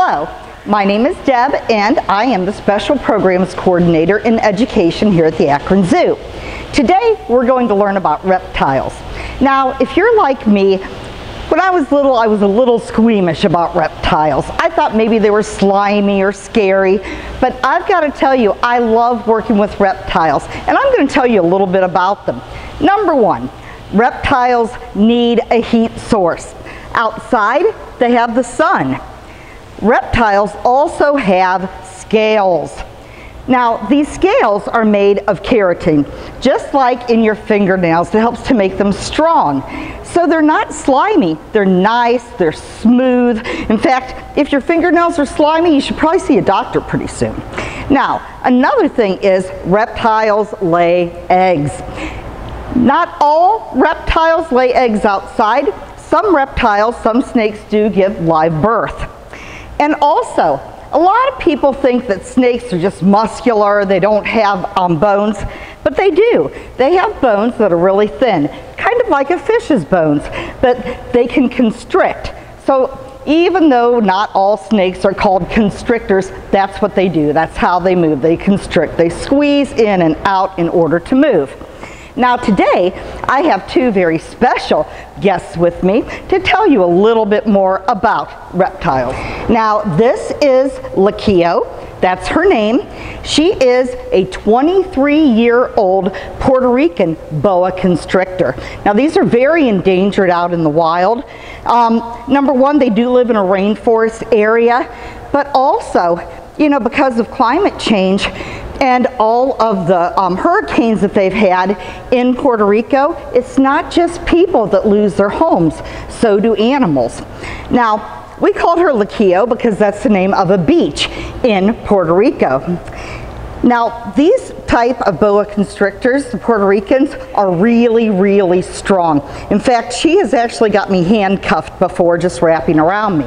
Hello, my name is Deb and I am the Special Programs Coordinator in Education here at the Akron Zoo. Today we're going to learn about reptiles. Now, if you're like me, when I was little, I was a little squeamish about reptiles. I thought maybe they were slimy or scary, but I've got to tell you, I love working with reptiles, and I'm going to tell you a little bit about them. Number one, reptiles need a heat source. Outside, they have the sun. Reptiles also have scales. Now, these scales are made of keratin, just like in your fingernails. It helps to make them strong. So they're not slimy, they're nice, they're smooth. In fact, if your fingernails are slimy, you should probably see a doctor pretty soon. Now, another thing is reptiles lay eggs. Not all reptiles lay eggs outside. Some reptiles, some snakes do give live birth. And also, a lot of people think that snakes are just muscular, they don't have bones, but they do. They have bones that are really thin, kind of like a fish's bones, but they can constrict. So even though not all snakes are called constrictors, that's what they do. That's how they move. They constrict. They squeeze in and out in order to move. Now today, I have two very special guests with me to tell you a little bit more about reptiles. Now this is Luquillo, that's her name. She is a 23-year-old Puerto Rican Boa Constrictor. Now these are very endangered out in the wild. Number one, they do live in a rainforest area, but also, you know, because of climate change, and all of the hurricanes that they've had in Puerto Rico, it's not just people that lose their homes, so do animals. Now, we called her Luquillo because that's the name of a beach in Puerto Rico. Now, these type of boa constrictors, the Puerto Ricans, are really, really strong. In fact, she has actually got me handcuffed before, just wrapping around me.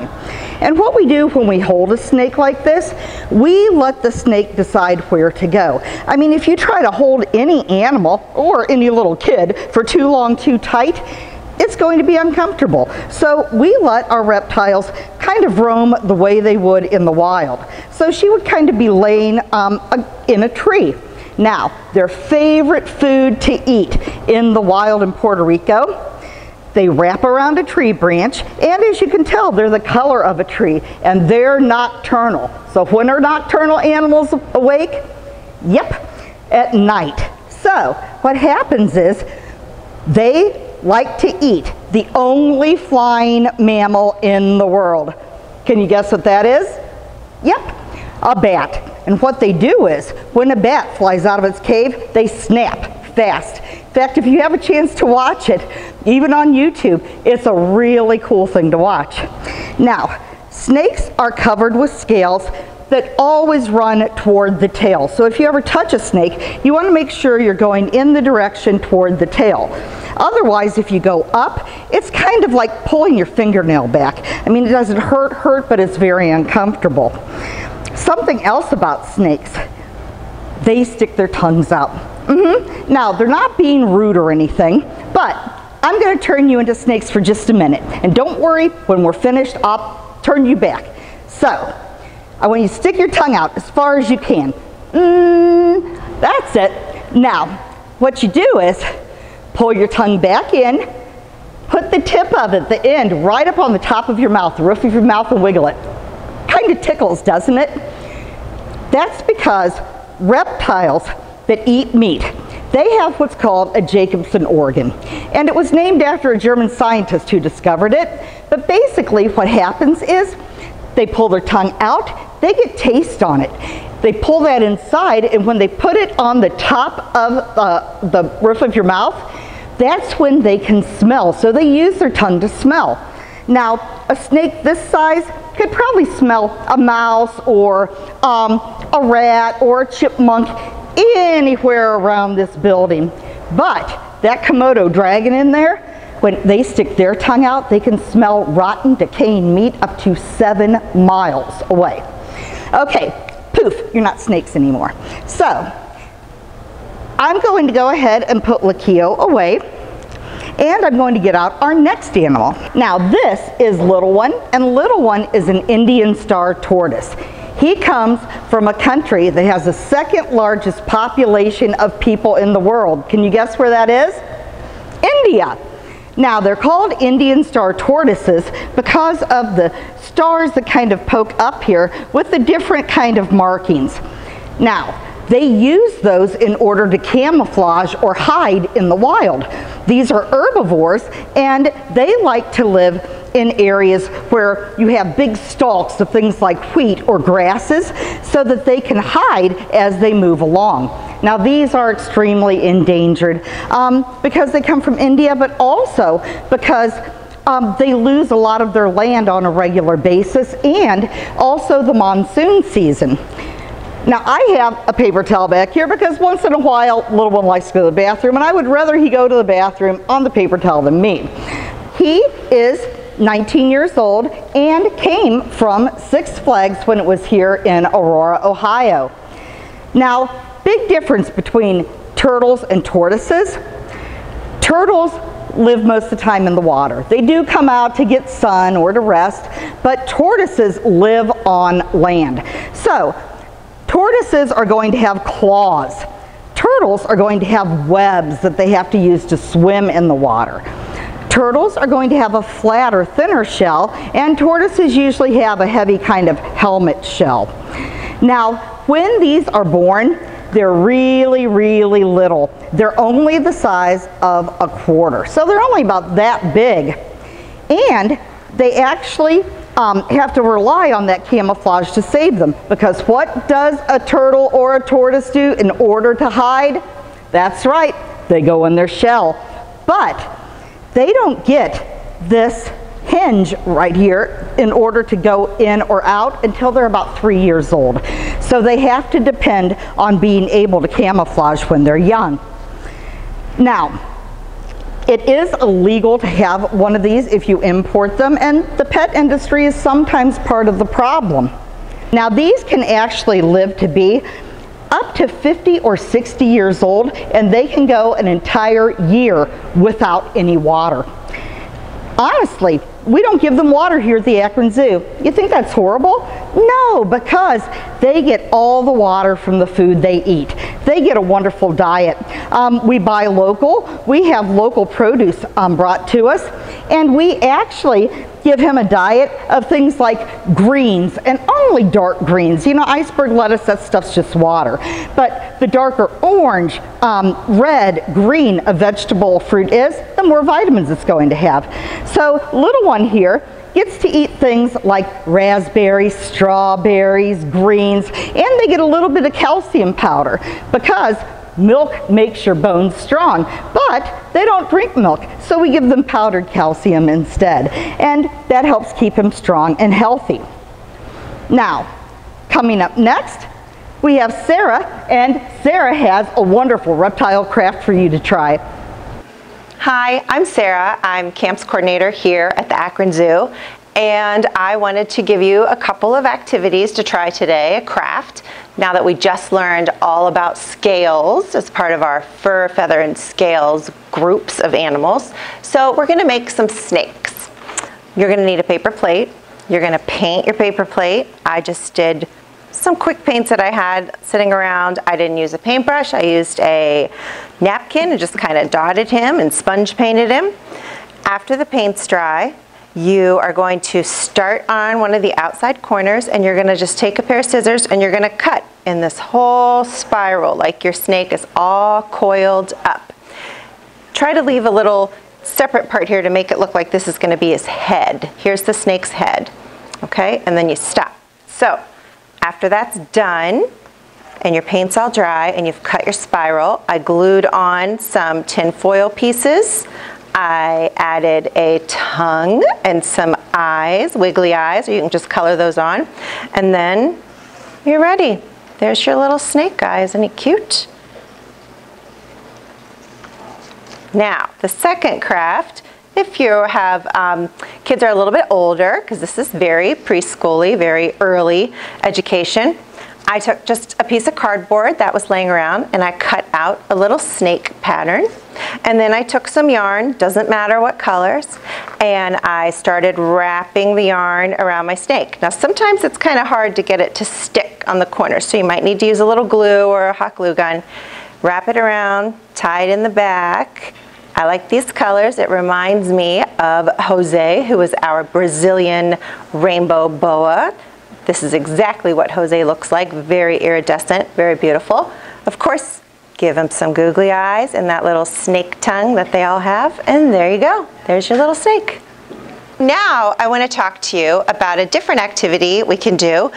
And what we do when we hold a snake like this, we let the snake decide where to go. I mean, if you try to hold any animal or any little kid for too long, too tight, it's going to be uncomfortable. So we let our reptiles kind of roam the way they would in the wild. So she would kind of be laying in a tree. Now, their favorite food to eat in the wild in Puerto Rico, they wrap around a tree branch, and as you can tell, they're the color of a tree, and they're nocturnal. So when are nocturnal animals awake? Yep, at night. So what happens is they like to eat the only flying mammal in the world. Can you guess what that is? Yep, a bat. And what they do is, when a bat flies out of its cave, they snap fast. In fact, if you have a chance to watch it, even on YouTube, it's a really cool thing to watch. Now, snakes are covered with scales that always run toward the tail. So if you ever touch a snake, you want to make sure you're going in the direction toward the tail. Otherwise, if you go up, it's kind of like pulling your fingernail back. I mean, it doesn't hurt, but it's very uncomfortable. Something else about snakes, they stick their tongues out. Now, they're not being rude or anything, but I'm going to turn you into snakes for just a minute. And don't worry, when we're finished, I'll turn you back. So, I want you to stick your tongue out as far as you can. That's it. Now, what you do is pull your tongue back in, put the tip of it, the end, right up on the top of your mouth, the roof of your mouth, and wiggle it. Kind of tickles, doesn't it? That's because reptiles that eat meat, they have what's called a Jacobson organ. And it was named after a German scientist who discovered it. But basically what happens is they pull their tongue out, they get taste on it. They pull that inside, and when they put it on the top of the roof of your mouth, that's when they can smell. So they use their tongue to smell. Now, a snake this size could probably smell a mouse or a rat or a chipmunk anywhere around this building. But that Komodo dragon in there, when they stick their tongue out, they can smell rotten, decaying meat up to 7 miles away. Okay, poof, you're not snakes anymore. So, I'm going to go ahead and put Luquillo away. And I'm going to get out our next animal. Now this is Little One, and Little One is an Indian star tortoise. He comes from a country that has the second largest population of people in the world. Can you guess where that is? India. Now they're called Indian star tortoises because of the stars that kind of poke up here with the different kind of markings. Now, they use those in order to camouflage or hide in the wild. These are herbivores, and they like to live in areas where you have big stalks of things like wheat or grasses so that they can hide as they move along. Now these are extremely endangered because they come from India, but also because they lose a lot of their land on a regular basis, and also the monsoon season. Now I have a paper towel back here because once in a while Little One likes to go to the bathroom, and I would rather he go to the bathroom on the paper towel than me. He is 19 years old and came from Six Flags when it was here in Aurora, Ohio. Now, big difference between turtles and tortoises. Turtles live most of the time in the water. They do come out to get sun or to rest, but tortoises live on land. So, tortoises are going to have claws. Turtles are going to have webs that they have to use to swim in the water. Turtles are going to have a flatter, thinner shell, and tortoises usually have a heavy kind of helmet shell. Now, when these are born, they're really, really little. They're only the size of a quarter. So they're only about that big. And they actually have to rely on that camouflage to save them, because what does a turtle or a tortoise do in order to hide? That's right, they go in their shell. But they don't get this hinge right here in order to go in or out until they're about 3 years old. So they have to depend on being able to camouflage when they're young. Now, it is illegal to have one of these if you import them, and the pet industry is sometimes part of the problem. Now these can actually live to be up to 50 or 60 years old, and they can go an entire year without any water. Honestly, we don't give them water here at the Akron Zoo. You think that's horrible? No, because they get all the water from the food they eat. They get a wonderful diet. We buy local. We have local produce brought to us, and we actually give him a diet of things like greens, and only dark greens. You know, iceberg lettuce, that stuff's just water. But the darker orange, red, green a vegetable fruit is, the more vitamins it's going to have. So Little One here gets to eat things like raspberries, strawberries, greens, and they get a little bit of calcium powder because milk makes your bones strong, but they don't drink milk, so we give them powdered calcium instead, and that helps keep him strong and healthy. Now, coming up next, we have Sarah, and Sarah has a wonderful reptile craft for you to try. Hi, I'm Sarah. I'm camps coordinator here at the Akron Zoo, and I wanted to give you a couple of activities to try today, a craft, now that we just learned all about scales as part of our fur, feather, and scales groups of animals. So we're going to make some snakes. You're going to need a paper plate. You're going to paint your paper plate. I just did some quick paints that I had sitting around. I didn't use a paintbrush. I used a napkin and just kind of dotted him and sponge painted him. After the paint's dry, you are going to start on one of the outside corners, and you're going to just take a pair of scissors and you're going to cut in this whole spiral like your snake is all coiled up. Try to leave a little separate part here to make it look like this is going to be his head. Here's the snake's head. Okay, and then you stop. So after that's done and your paint's all dry and you've cut your spiral, I glued on some tin foil pieces. I added a tongue and some eyes, wiggly eyes, or you can just color those on. And then you're ready. There's your little snake, guys. Isn't he cute? Now, the second craft, if you have kids are a little bit older, because this is very preschool-y, very early education, I took just a piece of cardboard that was laying around and I cut out a little snake pattern. And then I took some yarn, doesn't matter what colors, and I started wrapping the yarn around my snake. Now sometimes it's kind of hard to get it to stick on the corners, so you might need to use a little glue or a hot glue gun. Wrap it around, tie it in the back. I like these colors. It reminds me of Jose, who is our Brazilian rainbow boa. This is exactly what Jose looks like, very iridescent, very beautiful. Of course, give him some googly eyes and that little snake tongue that they all have, and there you go. There's your little snake. Now I want to talk to you about a different activity we can do.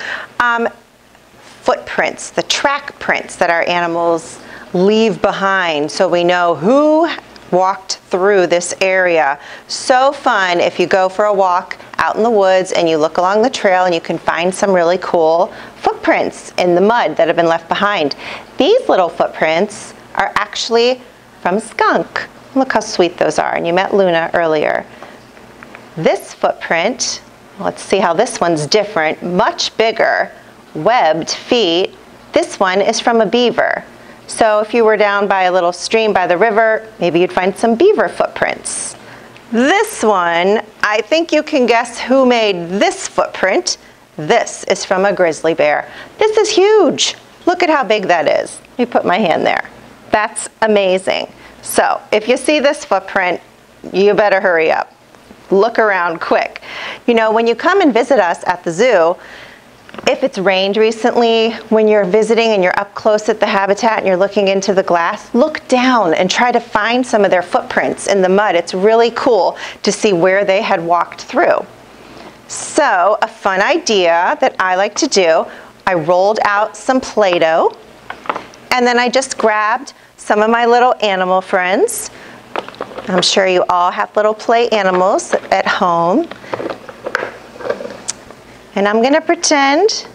Footprints, the track prints that our animals leave behind, so we know who walked through this area. So fun if you go for a walk out in the woods and you look along the trail and you can find some really cool footprints in the mud that have been left behind. These little footprints are actually from a skunk. Look how sweet those are, and you met Luna earlier. This footprint, let's see how this one's different, much bigger, webbed feet. This one is from a beaver. So if you were down by a little stream by the river, maybe you'd find some beaver footprints. This one, I think you can guess who made this footprint. This is from a grizzly bear. This is huge. Look at how big that is. Let me put my hand there. That's amazing. So if you see this footprint, you better hurry up. Look around quick. You know, when you come and visit us at the zoo, if it's rained recently, when you're visiting and you're up close at the habitat and you're looking into the glass, look down and try to find some of their footprints in the mud. It's really cool to see where they had walked through. So a fun idea that I like to do, I rolled out some Play-Doh, and then I just grabbed some of my little animal friends. I'm sure you all have little play animals at home. And I'm going to pretend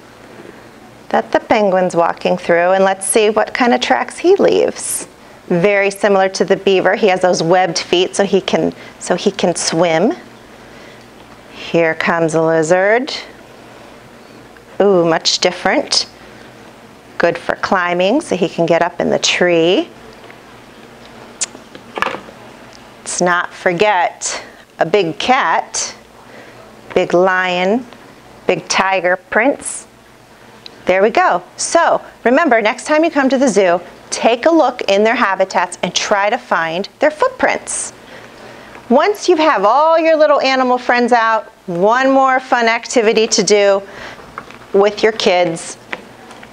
that the penguin's walking through, and let's see what kind of tracks he leaves. Very similar to the beaver. He has those webbed feet so he can swim. Here comes a lizard. Ooh, much different. Good for climbing so he can get up in the tree. Let's not forget a big cat, big lion, big tiger prints. There we go. So remember, next time you come to the zoo, take a look in their habitats and try to find their footprints. Once you have all your little animal friends out, one more fun activity to do with your kids.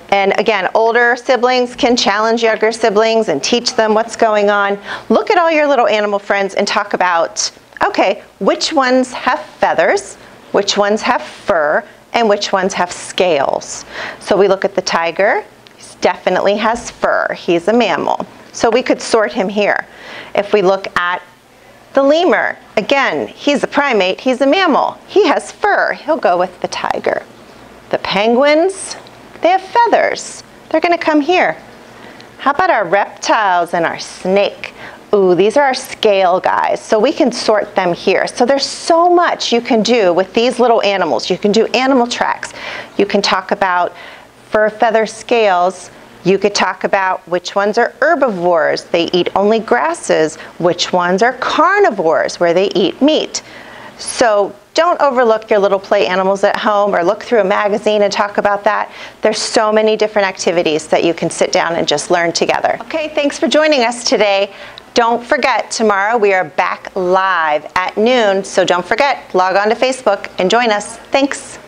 And again, older siblings can challenge younger siblings and teach them what's going on. Look at all your little animal friends and talk about, okay, which ones have feathers, which ones have fur, and which ones have scales. So we look at the tiger. He definitely has fur. He's a mammal. So we could sort him here. If we look at the lemur, again, he's a primate. He's a mammal. He has fur. He'll go with the tiger. The penguins, they have feathers. They're going to come here. How about our reptiles and our snake? Ooh, these are our scale guys, so we can sort them here. So there's so much you can do with these little animals. You can do animal tracks. You can talk about fur, feather, scales. You could talk about which ones are herbivores. They eat only grasses. Which ones are carnivores, where they eat meat. So don't overlook your little play animals at home, or look through a magazine and talk about that. There's so many different activities that you can sit down and just learn together. Okay, thanks for joining us today. Don't forget, tomorrow we are back live at noon, so don't forget, log on to Facebook and join us. Thanks.